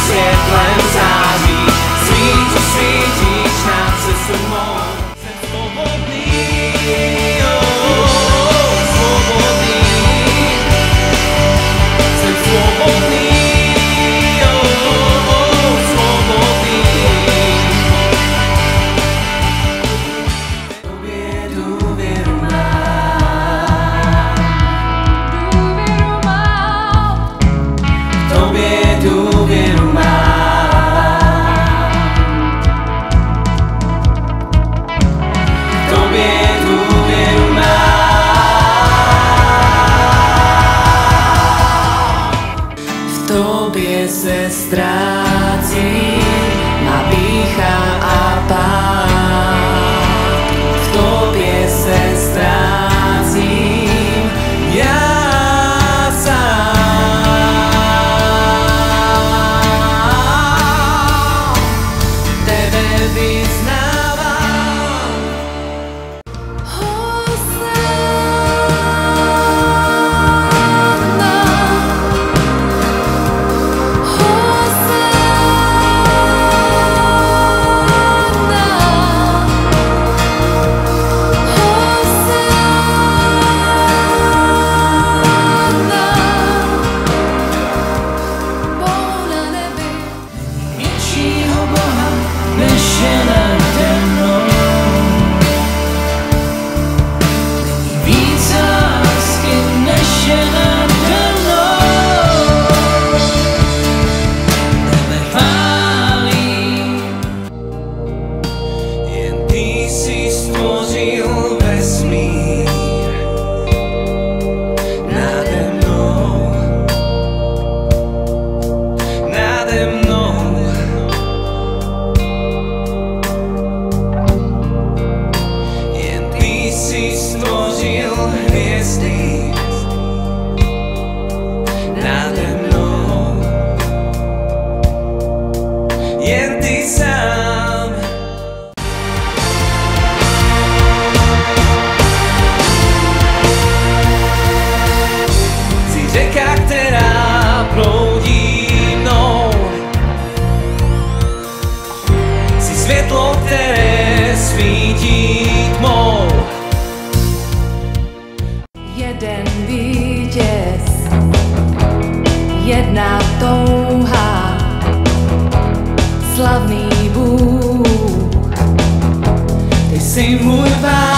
světlem září, svítíš nám cestu mou. Jsem svobodný, svobodný, jsem svobodný, svobodný. Tobě důvěru mám, tobě důvěru mám, tobě důvěru mám. V tobě se ztrácí má pýcha a pád, v tobě se ztrácím já sám. Tebe vyznávám. Většího Boha než je nade mnou, není víc lásky než je nade mnou. Tebe chválím, jen ty jsi stvořil vesmír nade mnou, nade mnou. Jen ty jsi stvořil hvězdy nade mnou, jen ty sám. Jsi řeka, která proudí mnou, jsi světlo, které svítí tmou. Jeden vítěz, jedna touha, slavný Bůh. Ty jsi můj pán.